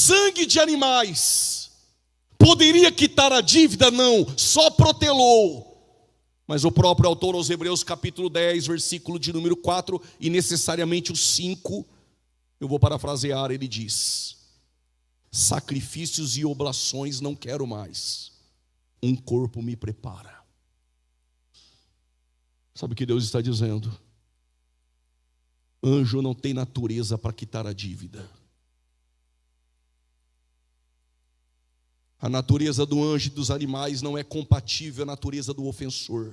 sangue de animais poderia quitar a dívida? Não, só protelou. Mas o próprio autor aos Hebreus capítulo 10, versículo de número 4 e necessariamente o 5, eu vou parafrasear, ele diz: sacrifícios e oblações não quero mais, um corpo me prepara. Sabe o que Deus está dizendo? Anjo não tem natureza para quitar a dívida. A natureza do anjo e dos animais não é compatível à natureza do ofensor.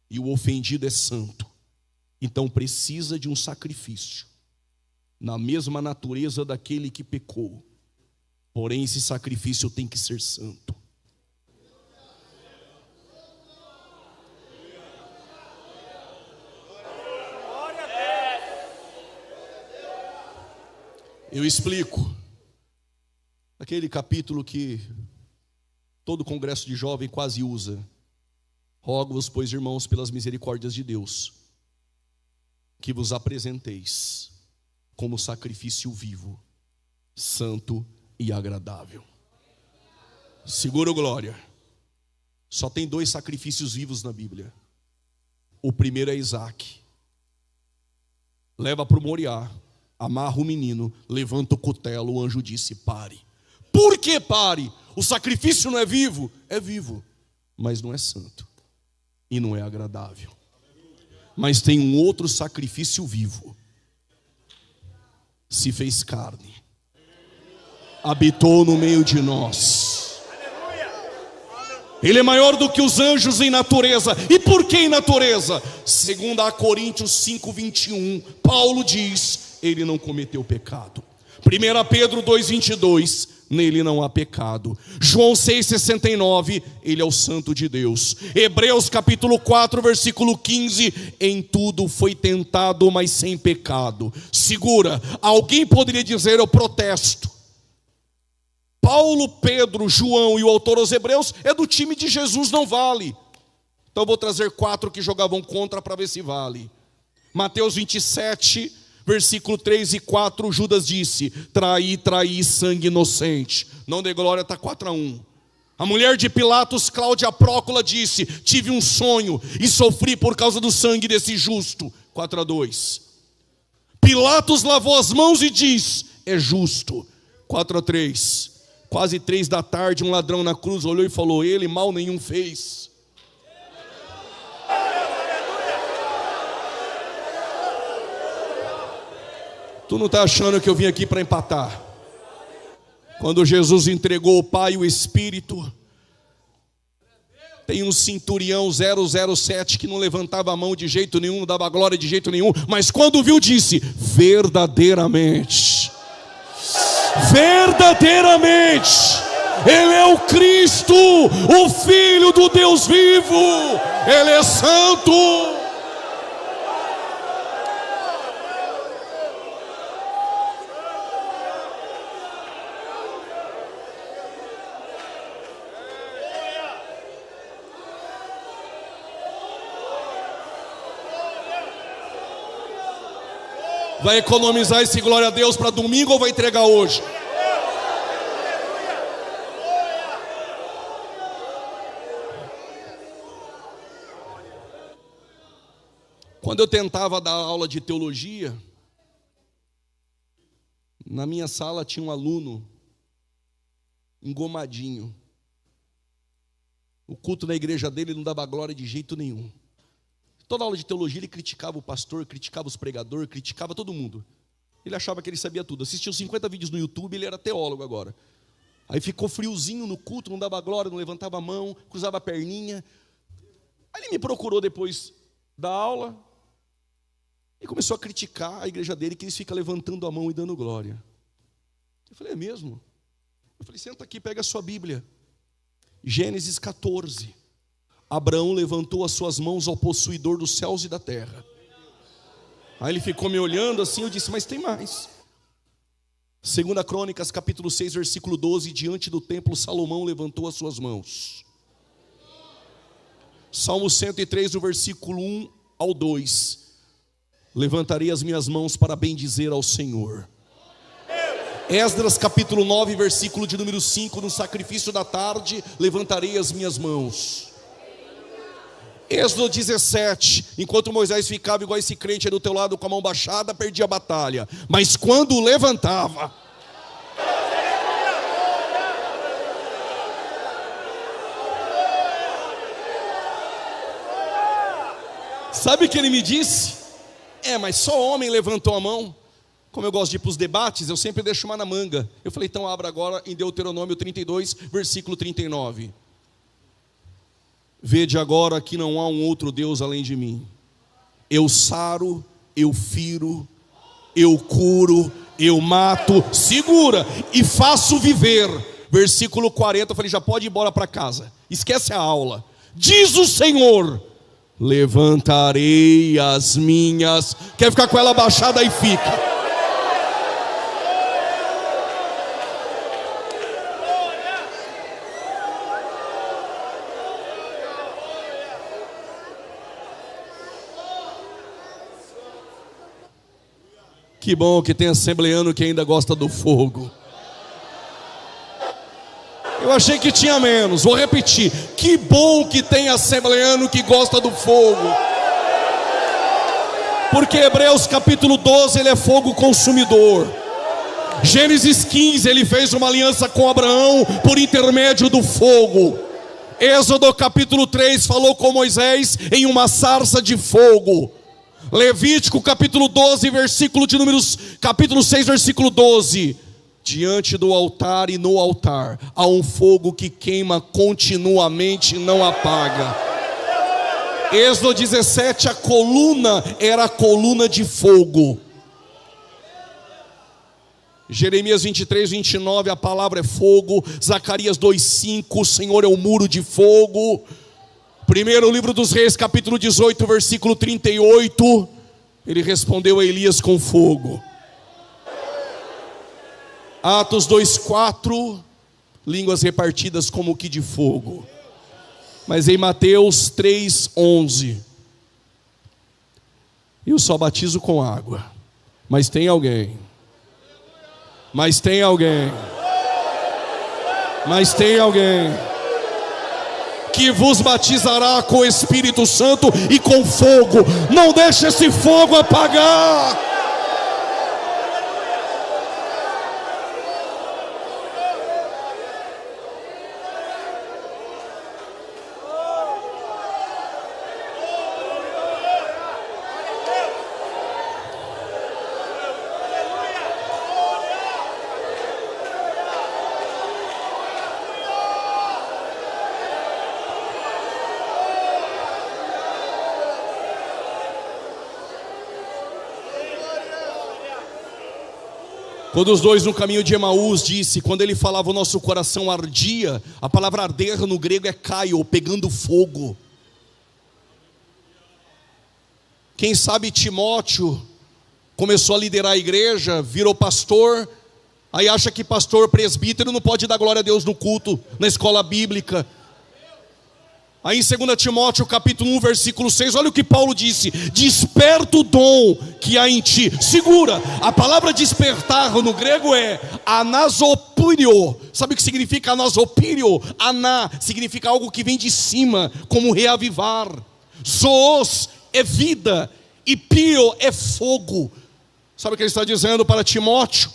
E o ofendido é santo. Então precisa de um sacrifício na mesma natureza daquele que pecou. Porém, esse sacrifício tem que ser santo. Eu explico. Aquele capítulo que todo congresso de jovem quase usa. Rogo-vos, pois, irmãos, pelas misericórdias de Deus, que vos apresenteis como sacrifício vivo, santo e agradável. Segura o glória. Só tem 2 sacrifícios vivos na Bíblia. O primeiro é Isaac. Leva para o Moriá, amarra o menino, levanta o cutelo, o anjo disse: pare. Por que pare? O sacrifício não é vivo? É vivo, mas não é santo e não é agradável. Mas tem um outro sacrifício vivo. Se fez carne, habitou no meio de nós. Ele é maior do que os anjos em natureza. E por que em natureza? Segundo a Coríntios 5:21, Paulo diz: ele não cometeu pecado. 1 Pedro 2:22, nele não há pecado. João 6,69, ele é o santo de Deus. Hebreus capítulo 4, versículo 15, em tudo foi tentado, mas sem pecado. Segura, alguém poderia dizer: eu protesto. Paulo, Pedro, João e o autor aos Hebreus é do time de Jesus, não vale. Então eu vou trazer 4 que jogavam contra para ver se vale. Mateus 27, versículo 3 e 4, Judas disse: traí sangue inocente. Não dê glória, está 4-1. A mulher de Pilatos, Cláudia Prócula, disse: tive um sonho e sofri por causa do sangue desse justo. 4-2. Pilatos lavou as mãos e diz: é justo. 4-3. Quase 3 da tarde, um ladrão na cruz olhou e falou: ele mal nenhum fez. Tu não está achando que eu vim aqui para empatar? Quando Jesus entregou o Pai e o Espírito, tem um centurião 007 que não levantava a mão de jeito nenhum, não dava glória de jeito nenhum, mas quando viu disse: verdadeiramente, Ele é o Cristo, o Filho do Deus vivo, Ele é santo. Vai economizar esse glória a Deus para domingo ou vai entregar hoje? Quando eu tentava dar aula de teologia, na minha sala tinha um aluno engomadinho. O culto na igreja dele não dava glória de jeito nenhum. Toda aula de teologia ele criticava o pastor, criticava os pregadores, criticava todo mundo. Ele achava que ele sabia tudo. Assistiu 50 vídeos no YouTube, ele era teólogo agora. Aí ficou friozinho no culto, não dava glória, não levantava a mão, cruzava a perninha. Aí ele me procurou depois da aula e começou a criticar a igreja dele, que eles ficam levantando a mão e dando glória. Eu falei: é mesmo? Eu falei: senta aqui, pega a sua Bíblia. Gênesis 14. Abraão levantou as suas mãos ao possuidor dos céus e da terra. Aí ele ficou me olhando assim, eu disse: mas tem mais. 2 Crônicas capítulo 6, versículo 12, diante do templo Salomão levantou as suas mãos. Salmo 103, do versículo 1 ao 2, levantarei as minhas mãos para bendizer ao Senhor. Esdras capítulo 9, versículo de número 5: no sacrifício da tarde levantarei as minhas mãos. Êxodo 17: enquanto Moisés ficava igual esse crente aí do teu lado com a mão baixada, perdia a batalha, mas quando levantava, sabe o que ele me disse? Mas só homem levantou a mão. Como eu gosto de ir para os debates, eu sempre deixo uma na manga. Eu falei, então abra agora em Deuteronômio 32, versículo 39. Vede agora que não há um outro Deus além de mim. Eu saro, eu firo, eu curo, eu mato, segura, e faço viver. Versículo 40, eu falei, já pode ir embora para casa. Esquece a aula. Diz o Senhor: levantarei as minhas. Quer ficar com ela baixada? Aí fica. Que bom que tem assembleano que ainda gosta do fogo. Eu achei que tinha menos, vou repetir. Que bom que tem assembleano que gosta do fogo. Porque Hebreus capítulo 12, ele é fogo consumidor. Gênesis 15, ele fez uma aliança com Abraão por intermédio do fogo. Êxodo capítulo 3, falou com Moisés em uma sarça de fogo. Levítico capítulo 12, versículo de números, capítulo 6, versículo 12. Diante do altar e no altar há um fogo que queima continuamente e não apaga. Êxodo 17, a coluna era a coluna de fogo. Jeremias 23, 29, a palavra é fogo. Zacarias 2:5, o Senhor é o muro de fogo. Primeiro livro dos Reis, capítulo 18, versículo 38, ele respondeu a Elias com fogo. Atos 2:4, línguas repartidas como que de fogo. Mas em Mateus 3:11, eu só batizo com água. Mas tem alguém que vos batizará com o Espírito Santo e com fogo. Não deixe esse fogo apagar. Quando os dois no caminho de Emaús disse, quando ele falava o nosso coração ardia, a palavra arder no grego é kaio, pegando fogo. Quem sabe Timóteo começou a liderar a igreja, virou pastor, aí acha que pastor presbítero não pode dar glória a Deus no culto, na escola bíblica. Aí em 2 Timóteo capítulo 1, versículo 6, olha o que Paulo disse: desperta o dom que há em ti. Segura, a palavra despertar no grego é anasopirio. Sabe o que significa anasopirio? Aná significa algo que vem de cima, como reavivar. Zoos é vida e pio é fogo. Sabe o que ele está dizendo para Timóteo?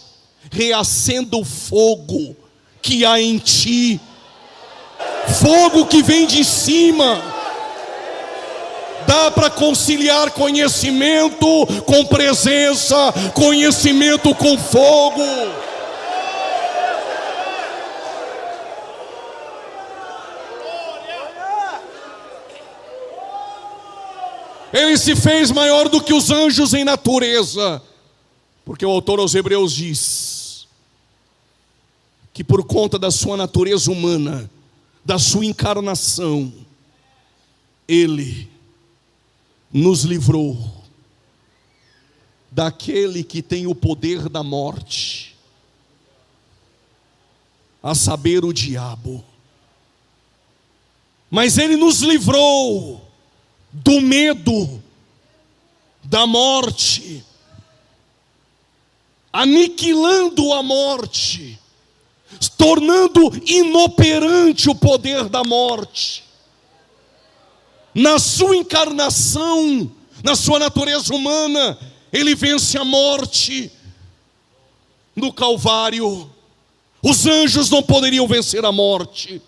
Reacenda o fogo que há em ti. Fogo que vem de cima. Dá para conciliar conhecimento com presença, conhecimento com fogo. Ele se fez maior do que os anjos em natureza, porque o autor aos Hebreus diz que por conta da sua natureza humana, da sua encarnação, ele nos livrou daquele que tem o poder da morte, a saber, o diabo. Mas ele nos livrou do medo, da morte. aniquilando a morte, tornando inoperante o poder da morte. Na sua encarnação, na sua natureza humana, ele vence a morte no Calvário. Os anjos não poderiam vencer a morte,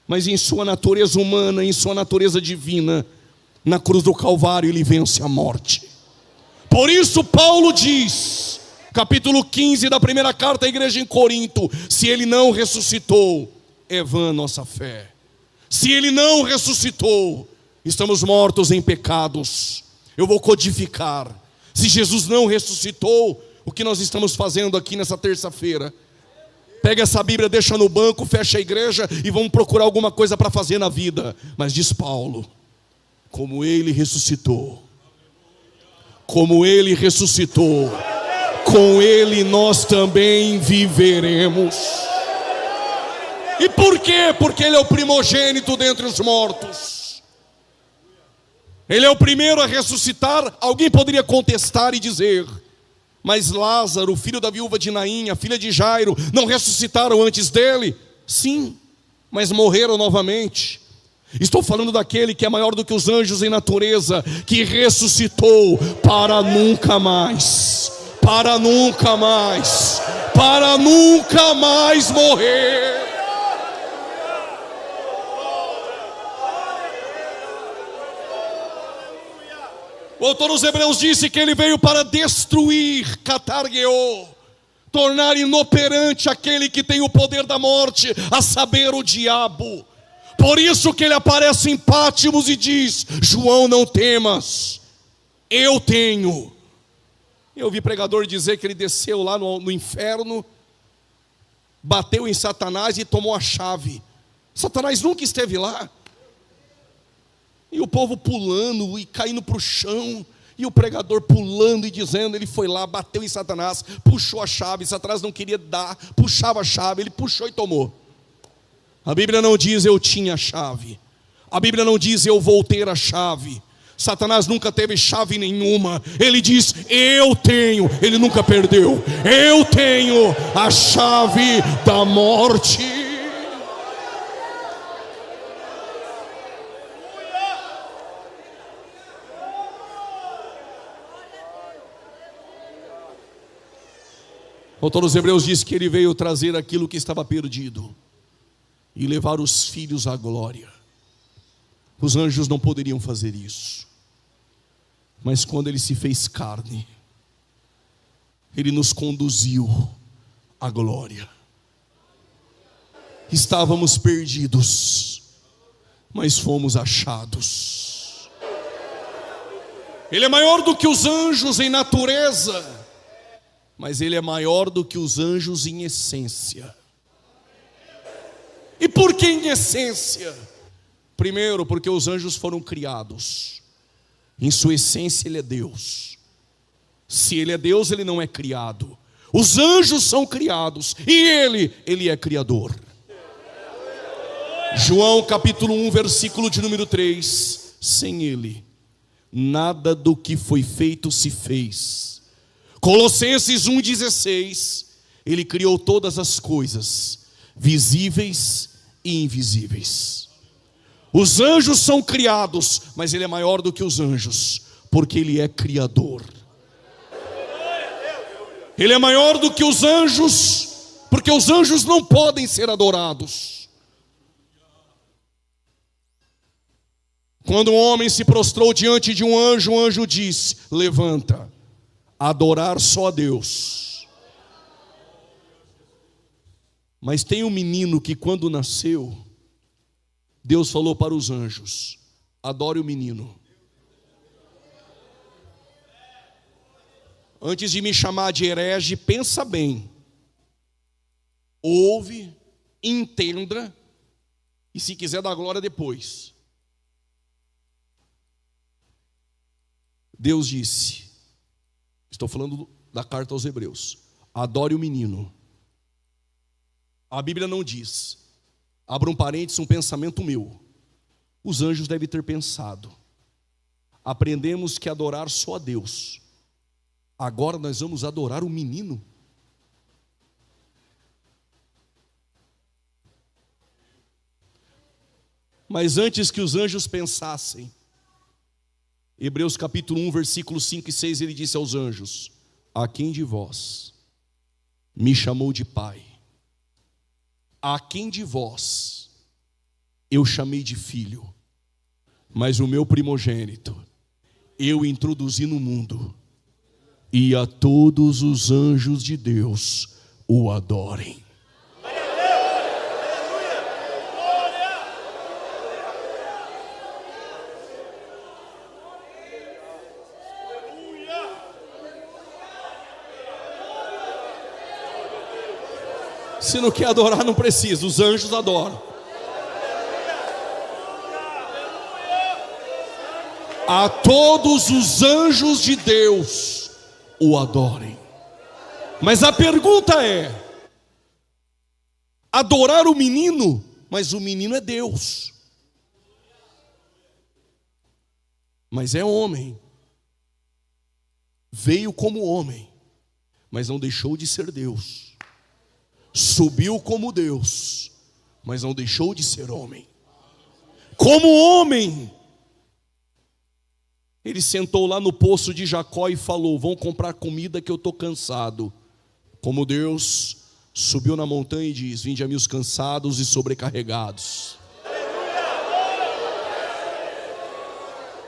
mas em sua natureza humana, em sua natureza divina, na cruz do Calvário ele vence a morte. Por isso Paulo diz, capítulo 15 da primeira carta à igreja em Corinto: se ele não ressuscitou, é vã nossa fé. Se ele não ressuscitou, estamos mortos em pecados. Eu vou codificar. Se Jesus não ressuscitou, o que nós estamos fazendo aqui nessa terça-feira? Pega essa Bíblia, deixa no banco, fecha a igreja e vamos procurar alguma coisa para fazer na vida. Mas diz Paulo, como ele ressuscitou, com ele nós também viveremos. E por quê? Porque ele é o primogênito dentre os mortos. Ele é o primeiro a ressuscitar. Alguém poderia contestar e dizer: mas Lázaro, o filho da viúva de Naim, a filha de Jairo, não ressuscitaram antes dele? Sim, mas morreram novamente. Estou falando daquele que é maior do que os anjos em natureza, que ressuscitou para nunca mais, para nunca mais, para nunca mais morrer. O autor dos Hebreus disse que ele veio para destruir, katargeo, tornar inoperante aquele que tem o poder da morte, a saber, o diabo. Por isso que ele aparece em Pátimos e diz: João, não temas, eu tenho. Eu vi pregador dizer que ele desceu lá no inferno, bateu em Satanás e tomou a chave. Satanás nunca esteve lá. E o povo pulando e caindo para o chão, e o pregador pulando e dizendo: ele foi lá, bateu em Satanás, puxou a chave. Satanás não queria dar, puxava a chave, ele puxou e tomou. A Bíblia não diz eu tinha a chave, a Bíblia não diz eu vou ter a chave. Satanás nunca teve chave nenhuma. Ele diz eu tenho, ele nunca perdeu. Eu tenho a chave da morte. O autor dos Hebreus diz que ele veio trazer aquilo que estava perdido e levar os filhos à glória. Os anjos não poderiam fazer isso, mas quando ele se fez carne, ele nos conduziu à glória. Estávamos perdidos, mas fomos achados. Ele é maior do que os anjos em natureza, mas ele é maior do que os anjos em essência. E por que em essência? Primeiro, porque os anjos foram criados. Em sua essência ele é Deus. Se ele é Deus, ele não é criado. Os anjos são criados e ele é criador. João capítulo 1, versículo de número 3: sem ele, nada do que foi feito se fez. Colossenses 1,16: ele criou todas as coisas, visíveis e invisíveis. Os anjos são criados, mas ele é maior do que os anjos, porque ele é criador. Ele é maior do que os anjos, porque os anjos não podem ser adorados. Quando um homem se prostrou diante de um anjo, o anjo disse: levanta, adorar só a Deus. Mas tem um menino que quando nasceu, Deus falou para os anjos: adore o menino. Antes de me chamar de herege, pensa bem, ouve, entenda, e se quiser dar glória depois. Deus disse, estou falando da carta aos Hebreus: adore o menino. A Bíblia não diz, abra um parênteses, um pensamento meu. Os anjos devem ter pensado: aprendemos que adorar só a Deus agora nós vamos adorar o menino? Mas antes que os anjos pensassem, Hebreus capítulo 1, versículos 5 e 6, ele disse aos anjos: a quem de vós me chamou de pai? A quem de vós eu chamei de filho? Mas o meu primogênito eu introduzi no mundo, e a todos os anjos de Deus o adorem. Se não quer adorar, não precisa, os anjos adoram. A todos os anjos de Deus o adorem. Mas a pergunta é: adorar o menino? Mas o menino é Deus, mas é homem, veio como homem, mas não deixou de ser Deus. Subiu como Deus, mas não deixou de ser homem. Como homem, ele sentou lá no poço de Jacó e falou: vão comprar comida que eu estou cansado. Como Deus, subiu na montanha e diz: vinde a mim os cansados e sobrecarregados.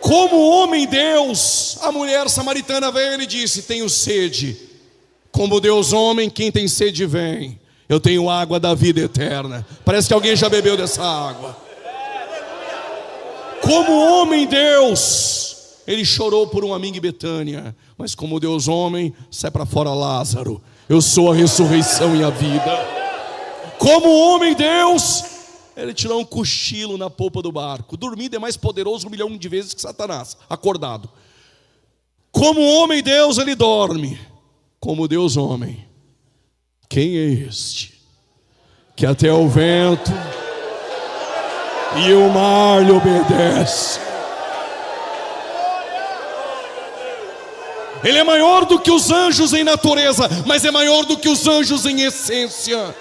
Como homem Deus, a mulher samaritana veio e disse: tenho sede. Como Deus homem, quem tem sede vem. Eu tenho água da vida eterna. Parece que alguém já bebeu dessa água. Como homem Deus, ele chorou por um amigo em Betânia. Mas como Deus homem, sai para fora Lázaro. Eu sou a ressurreição e a vida. Como homem Deus, ele tirou um cochilo na polpa do barco. Dormindo é mais poderoso 1 milhão de vezes que Satanás, acordado. Como homem Deus, ele dorme. Como Deus homem, quem é este que até o vento e o mar lhe obedece? Ele é maior do que os anjos em natureza, mas é maior do que os anjos em essência.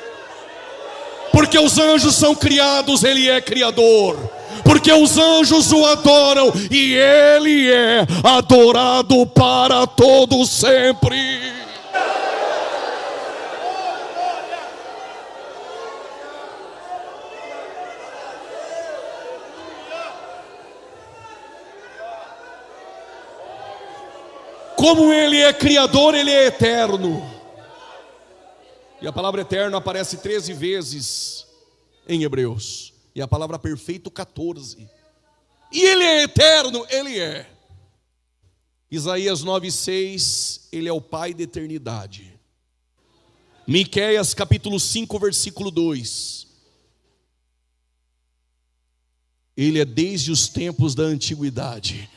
Porque os anjos são criados, ele é criador. Porque os anjos o adoram e ele é adorado para todo sempre. Como ele é criador, ele é eterno. E a palavra eterno aparece 13 vezes em Hebreus. E a palavra perfeito 14. E ele é eterno, ele é. Isaías 9:6, ele é o Pai da eternidade. Miqueias capítulo 5, versículo 2. Ele é desde os tempos da antiguidade.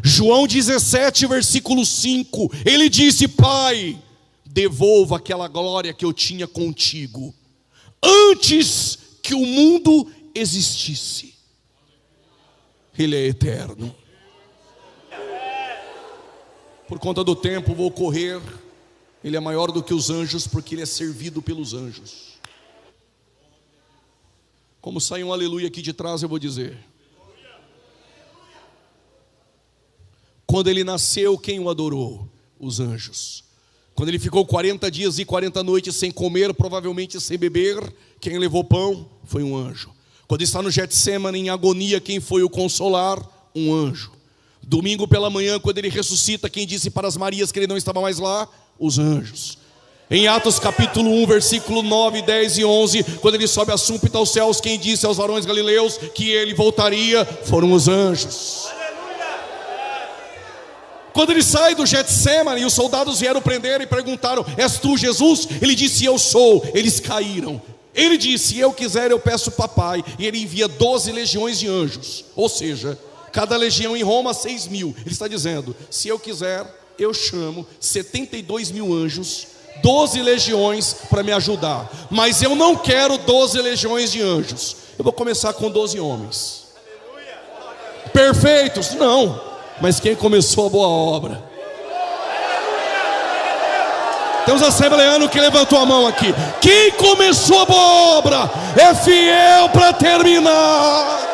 João 17, versículo 5, ele disse: Pai, devolva aquela glória que eu tinha contigo, antes que o mundo existisse. Ele é eterno. Por conta do tempo vou correr. Ele é maior do que os anjos, porque ele é servido pelos anjos. Como sai um aleluia aqui de trás, eu vou dizer: quando ele nasceu, quem o adorou? Os anjos. Quando ele ficou 40 dias e 40 noites sem comer, provavelmente sem beber, quem levou pão? Foi um anjo. Quando está no Getsêmani em agonia, quem foi o consolar? Um anjo. Domingo pela manhã, quando ele ressuscita, quem disse para as Marias que ele não estava mais lá? Os anjos. Em Atos capítulo 1, versículo 9, 10 e 11, quando ele sobe a súmpita aos céus, quem disse aos varões galileus que ele voltaria? Foram os anjos. Quando ele sai do Getsêmani e os soldados vieram prender e perguntaram: és tu Jesus? Ele disse: eu sou. Eles caíram. Ele disse: se eu quiser eu peço papai. E ele envia 12 legiões de anjos. Ou seja, cada legião em Roma 6.000. Ele está dizendo: se eu quiser eu chamo 72.000 anjos, 12 legiões para me ajudar. Mas eu não quero 12 legiões de anjos. Eu vou começar com 12 homens. Perfeitos? Não. Mas quem começou a boa obra? Tem uns assembleanos que levantou a mão aqui. Quem começou a boa obra é fiel para terminar.